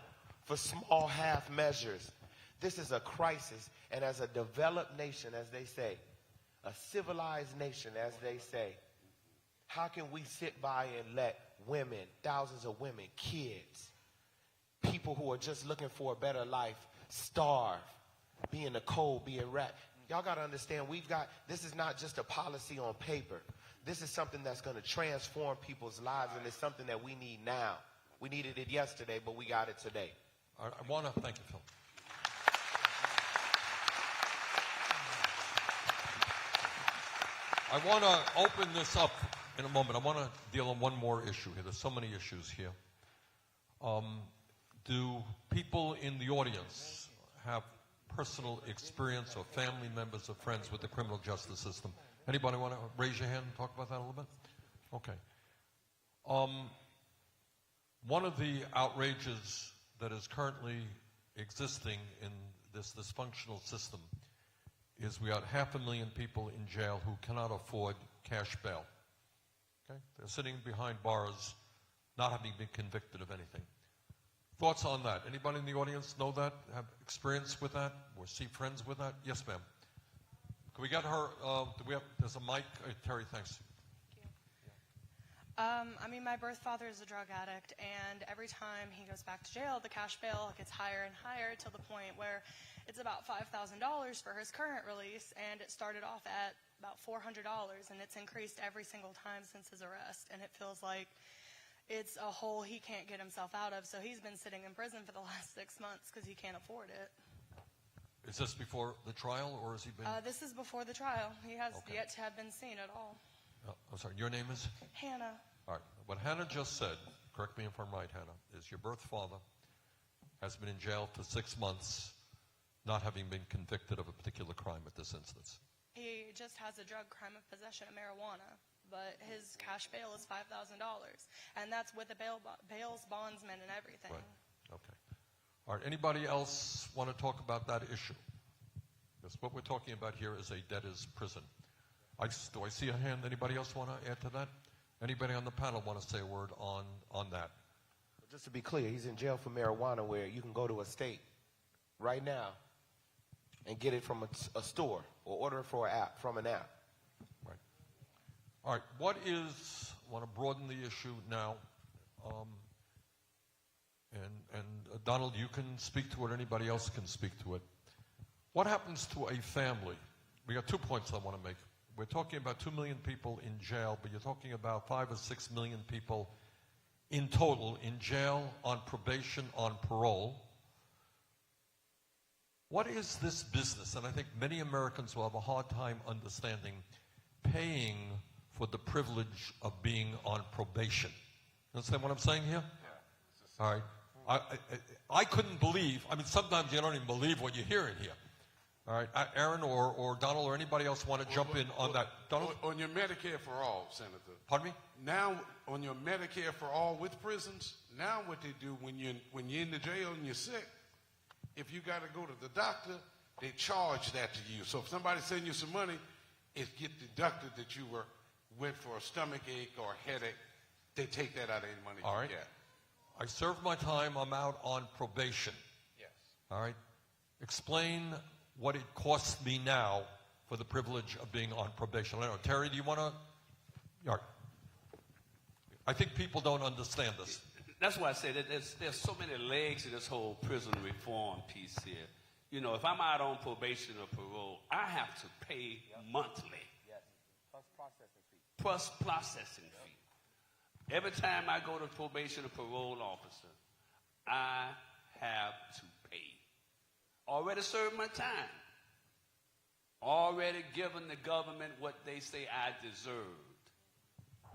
for small half measures. This is a crisis. And as a developed nation, as they say, a civilized nation, as they say, how can we sit by and let women, thousands of women, kids, people who are just looking for a better life, starve, be in the cold, be in wrapped? Y'all got to understand, this is not just a policy on paper. This is something that's going to transform people's lives, and it's something that we need now. We needed it yesterday, but we got it today. I want to thank you, Phil. I want to open this up in a moment. I want to deal on one more issue here. There's so many issues here. Do people in the audience have personal experience or family members or friends with the criminal justice system? Anybody want to raise your hand and talk about that a little bit? Okay. One of the outrages that is currently existing in this dysfunctional system is we got 500,000 people in jail who cannot afford cash bail. Okay? They're sitting behind bars, not having been convicted of anything. Thoughts on that? Anybody in the audience know that? Have experience with that? Or see friends with that? Yes, ma'am. Can we get her? There's a mic. Terry, thanks. I mean, my birth father is a drug addict, and every time he goes back to jail, the cash bail gets higher and higher to the point where it's about $5,000 for his current release, and it started off at about $400, and it's increased every single time since his arrest, and it feels like it's a hole he can't get himself out of. So he's been sitting in prison for the last 6 months because he can't afford it. Is this before the trial, or has he been? This is before the trial. He has yet to have been seen at all. I'm sorry, your name is? Hannah. All right. What Hannah just said, correct me if I'm right, Hannah, is your birth father has been in jail for 6 months, not having been convicted of a particular crime at this instance. He just has a drug crime of possession of marijuana, but his cash bail is $5,000, and that's with the bail's bondsman and everything. Right. Okay. All right. Anybody else want to talk about that issue? Because what we're talking about here is a debtor's prison. Do I see a hand? Anybody else want to add to that? Anybody on the panel want to say a word on that? Just to be clear, he's in jail for marijuana, where you can go to a state right now and get it from a store or order it from an app. Right. All right. I want to broaden the issue now. Donald, you can speak to it. Anybody else can speak to it. What happens to a family? We got 2 points I want to make. We're talking about 2 million people in jail, but you're talking about 5 or 6 million people in total in jail, on probation, on parole. What is this business? And I think many Americans will have a hard time understanding paying for the privilege of being on probation. You understand what I'm saying here? Yeah. All right. I couldn't believe, sometimes you don't even believe what you hear in here. All right, Aaron or Donald or anybody else want to jump in on that? Donald? On your Medicare for All, Senator. Pardon me? Now, on your Medicare for All with prisons, now what they do when you're in the jail and you're sick, if you got to go to the doctor, they charge that to you. So if somebody sends you some money, it gets deducted that you went for a stomach ache or a headache. They take that out of any money All right. you get. I served my time. I'm out on probation. Yes. All right. Explain what it costs me now for the privilege of being on probation. I don't know. Terry, do you want to? All right. I think people don't understand this. That's why I say that there's so many legs to this whole prison reform piece here. You know, if I'm out on probation or parole, I have to pay monthly. Yes. Plus processing fee. Plus processing fee. Every time I go to probation or parole officer, I have to pay. Already served my time. Already given the government what they say I deserved.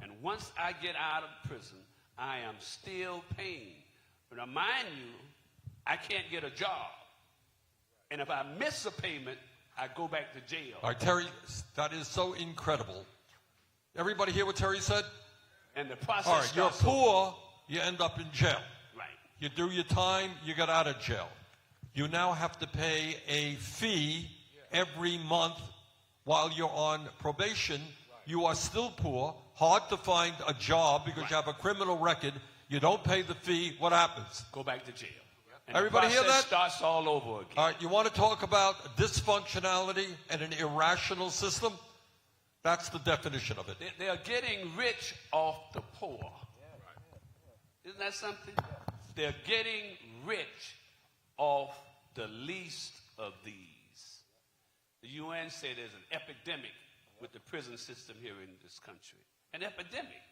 And once I get out of prison, I am still paying. But now, mind you, I can't get a job. And if I miss a payment, I go back to jail. All right, Terry, that is so incredible. Everybody hear what Terry said? And the process All right, you're starts over. poor, you end up in jail. Right. You do your time, you get out of jail. You now have to pay a fee every month while you're on probation. You are still poor, hard to find a job because you have a criminal record. You don't pay the fee. What happens? Go back to jail. And Everybody the hear process that? starts all over again. All right, you want to talk about dysfunctionality and an irrational system? That's the definition of it. They are getting rich off the poor. Isn't that something? They're getting rich off the least of these. The UN said there's an epidemic with the prison system here in this country. An epidemic.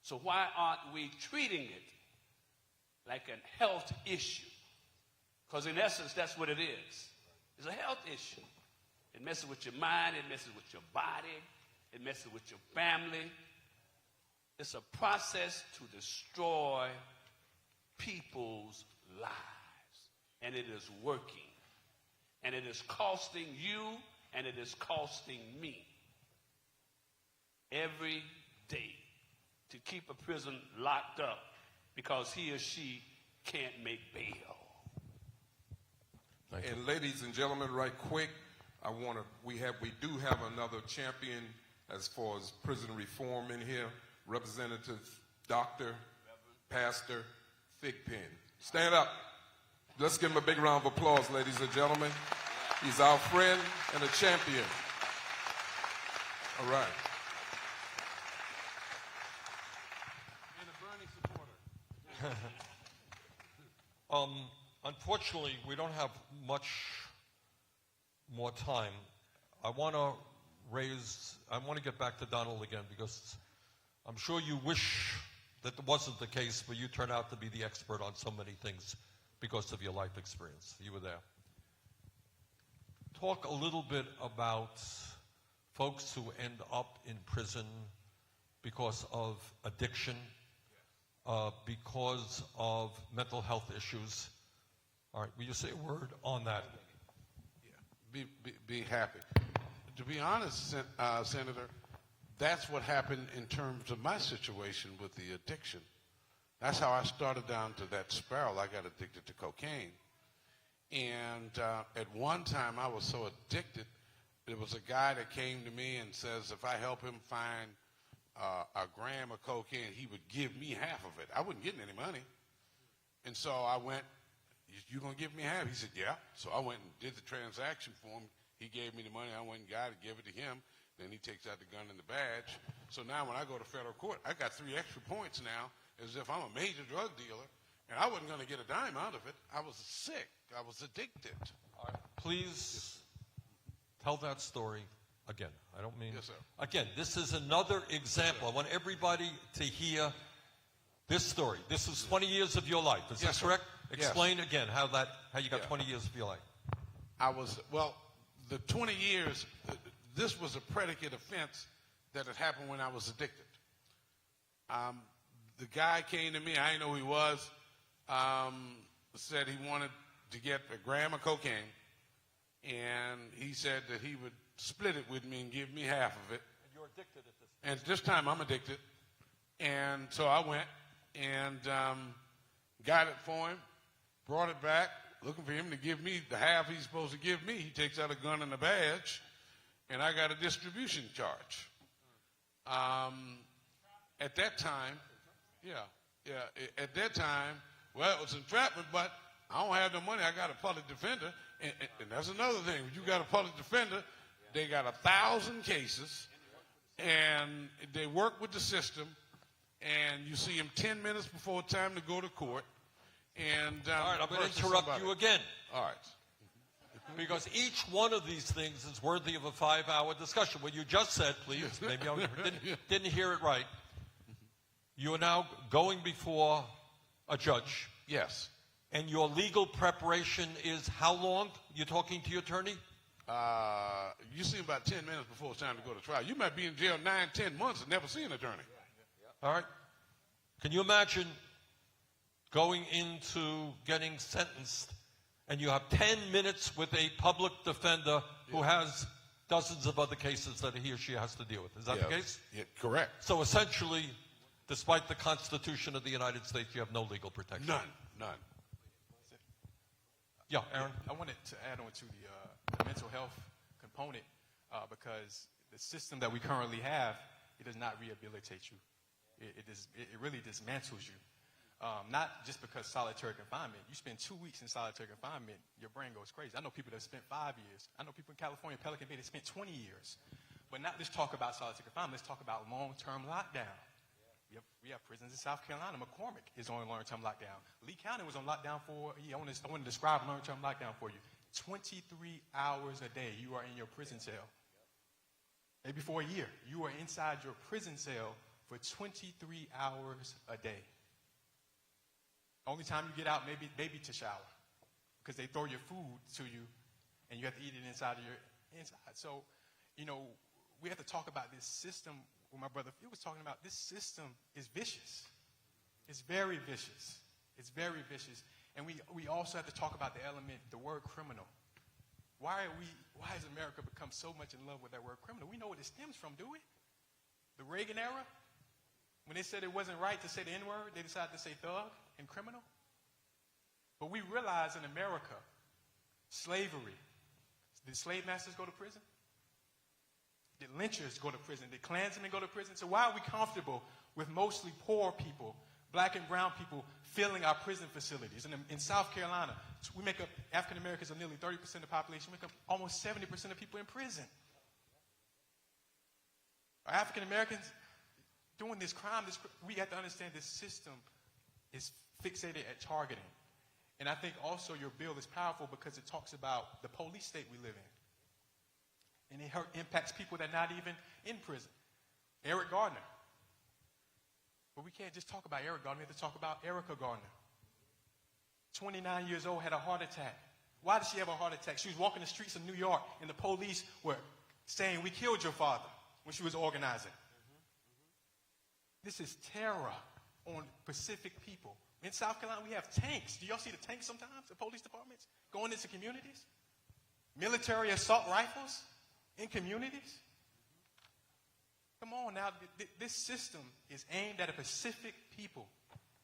So why aren't we treating it like a health issue? Because in essence, that's what it is. It's a health issue. It messes with your mind, it messes with your body, it messes with your family. It's a process to destroy people's lives. And it is working. And it is costing you, and it is costing me every day to keep a prison locked up because he or she can't make bail. And ladies and gentlemen, right quick, we do have another champion as far as prison reform in here, Representative Dr. Pastor Thigpen. Stand up. Let's give him a big round of applause, ladies and gentlemen. He's our friend and a champion. All right. Unfortunately, we don't have much more time. I want to get back to Donald again because I'm sure you wish that wasn't the case, but you turned out to be the expert on so many things because of your life experience. You were there. Talk a little bit about folks who end up in prison because of addiction, because of mental health issues. All right, will you say a word on that? Yeah, be happy. To be honest, Senator, that's what happened in terms of my situation with the addiction. That's how I started down to that spiral. I got addicted to cocaine. And at one time, I was so addicted, there was a guy that came to me and says, if I help him find a gram of cocaine, he would give me half of it. I wasn't getting any money. And so I went, you going to give me half? He said, yeah. So I went and did the transaction for him. He gave me the money. I went and got it, gave it to him. Then he takes out the gun and the badge. So now when I go to federal court, I got 3 extra points now as if I'm a major drug dealer. And I wasn't going to get a dime out of it. I was sick. I was addicted. All right. Please tell that story again. I don't mean... Yes, sir. Again, this is another example. I want everybody to hear this story. This is 20 years of your life. Is that correct? Yes. Explain again how you got 20 years of your life. The 20 years, this was a predicate offense that had happened when I was addicted. The guy came to me, I didn't know who he was, said he wanted to get a gram of cocaine, and he said that he would split it with me and give me half of it. And you're addicted at this point. And this time I'm addicted. And so I went and got it for him, brought it back, looking for him to give me the half he's supposed to give me. He takes out a gun and a badge, and I got a distribution charge. At that time, at that time, well, it was entrapment, but I don't have the money. I got a public defender, and that's another thing. When you got a public defender, they got 1,000 cases, and they work with the system, and you see them 10 minutes before time to go to court. And all right, I'm going to interrupt you again. All right. Because each one of these things is worthy of a 5-hour discussion. What you just said, please, maybe I didn't hear it right. You are now going before a judge. Yes. And your legal preparation is how long? You're talking to your attorney? You see about 10 minutes before it's time to go to trial. You might be in jail 9, 10 months and never see an attorney. All right? Can you imagine going into getting sentenced and you have 10 minutes with a public defender who has dozens of other cases that he or she has to deal with? Is that the case? Yeah, correct. So essentially, despite the Constitution of the United States, you have no legal protection. None. Yeah, Aaron? I wanted to add on to the mental health component because the system that we currently have, it does not rehabilitate you. It really dismantles you. Not just because solitary confinement. You spend 2 weeks in solitary confinement, your brain goes crazy. I know people that spent 5 years. I know people in California, Pelican Bay, that spent 20 years. But not just talk about solitary confinement. Let's talk about long-term lockdown. We have prisons in South Carolina. McCormick is on long-term lockdown. Lee County was on lockdown for, I want to describe long-term lockdown for you. 23 hours a day you are in your prison cell. Maybe for a year. You are inside your prison cell for 23 hours a day. Only time you get out maybe to shower because they throw your food to you and you have to eat it inside of your inside. So, we have to talk about this system. What my brother Phil was talking about, this system is vicious. It's very vicious. It's very vicious. And we also have to talk about the element, the word criminal. Why has America become so much in love with that word criminal? We know what it stems from, do we? The Reagan era, when they said it wasn't right to say the N-word, they decided to say thug and criminal. But we realize in America, slavery, did slave masters go to prison? Did lynchers go to prison? Did Klansmen go to prison? So why are we comfortable with mostly poor people, black and brown people, filling our prison facilities? And in South Carolina, we make up, African Americans are nearly 30% of the population. We make up almost 70% of people in prison. Are African Americans doing this crime? We have to understand this system is fixated at targeting. And I think also your bill is powerful because it talks about the police state we live in. And it impacts people that are not even in prison. Eric Gardner. But we can't just talk about Eric Gardner. We have to talk about Erica Gardner. 29 years old, had a heart attack. Why did she have a heart attack? She was walking the streets of New York, and the police were saying, "We killed your father," when she was organizing. This is terror on Pacific people. In South Carolina, we have tanks. Do y'all see the tanks sometimes, the police departments, going into communities? Military assault rifles in communities? Come on now. This system is aimed at a Pacific people,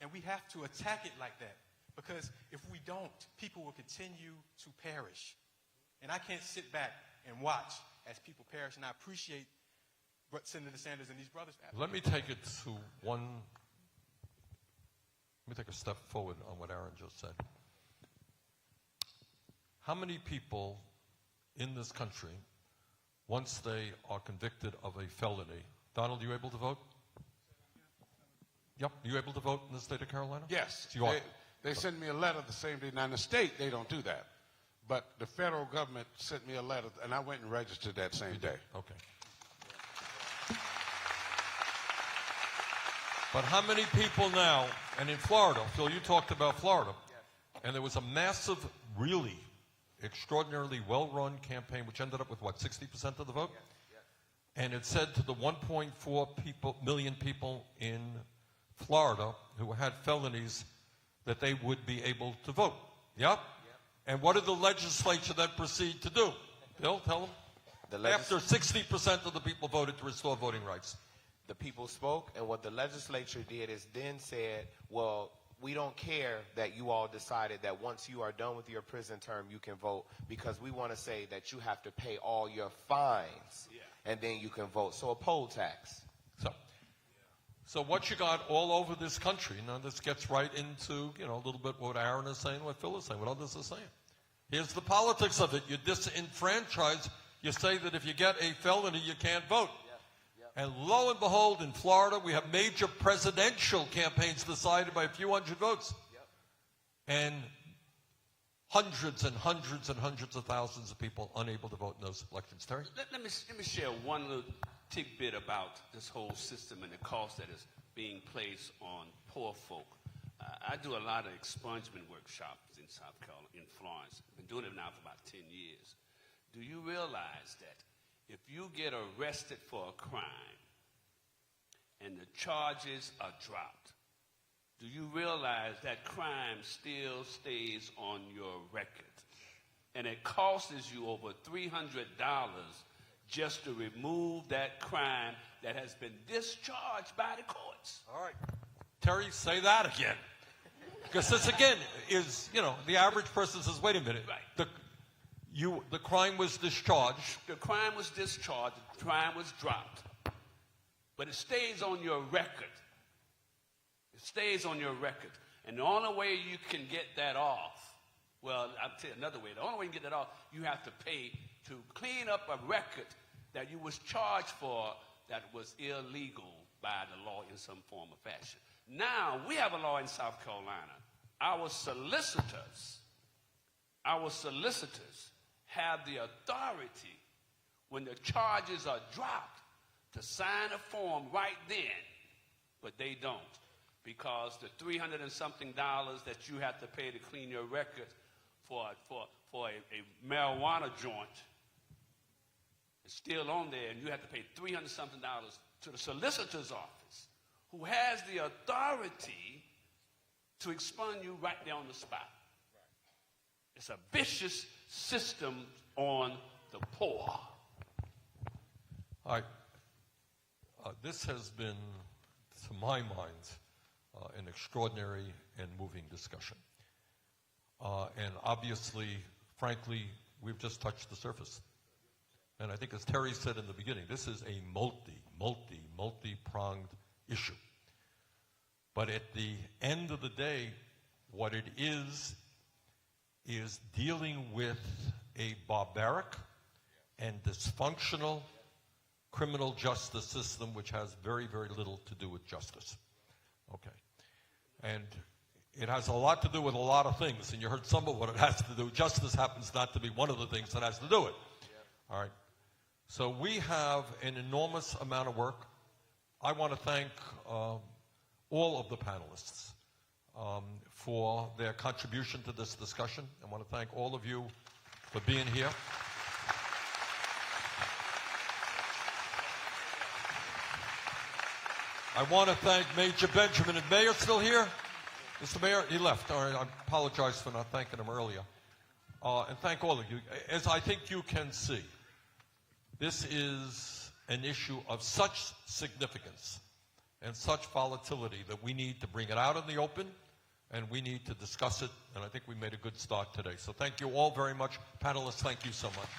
and we have to attack it like that. Because if we don't, people will continue to perish. And I can't sit back and watch as people perish, and I appreciate Senator Sanders and these brothers. Let me take it to let me take a step forward on what Aaron just said. How many people in this country, once they are convicted of a felony, Donald, you able to vote? Yep, you able to vote in the state of Carolina? Yes. You are. They sent me a letter the same day. Now, in the state, they don't do that. But the federal government sent me a letter, and I went and registered that same day. Okay. But how many people now, and in Florida, Phil, you talked about Florida, and there was a massive, really extraordinarily well-run campaign, which ended up with, what, 60% of the vote? And it said to the 1.4 million people in Florida who had felonies that they would be able to vote. Yep? And what did the legislature then proceed to do? Bill, tell them. After 60% of the people voted to restore voting rights. The people spoke, and what the legislature did is then said, well, we don't care that you all decided that once you are done with your prison term, you can vote, because we want to say that you have to pay all your fines, and then you can vote. So a poll tax. So what you got all over this country, now this gets right into, a little bit what Aaron is saying, what Phil is saying, what others are saying. Here's the politics of it. You disenfranchise. You say that if you get a felony, you can't vote. And lo and behold, in Florida, we have major presidential campaigns decided by a few hundred votes. And hundreds and hundreds and hundreds of thousands of people unable to vote in those elections. Terry? Let me share one little tidbit about this whole system and the cost that is being placed on poor folk. I do a lot of expungement workshops in South Carolina, in Florence. I've been doing it now for about 10 years. Do you realize that if you get arrested for a crime and the charges are dropped, do you realize that crime still stays on your record? And it costs you over $300 just to remove that crime that has been discharged by the courts. All right. Terry, say that again. Because this, again, is, the average person says, wait a minute. Right. The crime was discharged. The crime was discharged. The crime was dropped. But it stays on your record. It stays on your record. And the only way you can get that off, well, I'll tell you another way. The only way you can get that off, you have to pay to clean up a record that you was charged for that was illegal by the law in some form or fashion. Now, we have a law in South Carolina. Our solicitors have the authority, when the charges are dropped, to sign a form right then, but they don't, because the $300 and something that you have to pay to clean your record for a marijuana joint is still on there, and you have to pay $300 and something to the solicitor's office, who has the authority to expung you right there on the spot. It's a vicious system on the poor. All right. This has been, to my mind, an extraordinary and moving discussion. And obviously, frankly, we've just touched the surface. And I think, as Terry said in the beginning, this is a multi-pronged issue. But at the end of the day, what it is dealing with a barbaric and dysfunctional criminal justice system which has very, very little to do with justice. Okay. And it has a lot to do with a lot of things, and you heard some of what it has to do. Justice happens not to be one of the things that has to do it. All right. So we have an enormous amount of work. I want to thank all of the panelists for their contribution to this discussion. I want to thank all of you for being here. I want to thank Major Benjamin. Is Mayor still here? Mr. Mayor, he left. All right, I apologize for not thanking him earlier. And thank all of you. As I think you can see, this is an issue of such significance and such volatility that we need to bring it out in the open, and we need to discuss it, and I think we made a good start today. So thank you all very much. Panelists, thank you so much.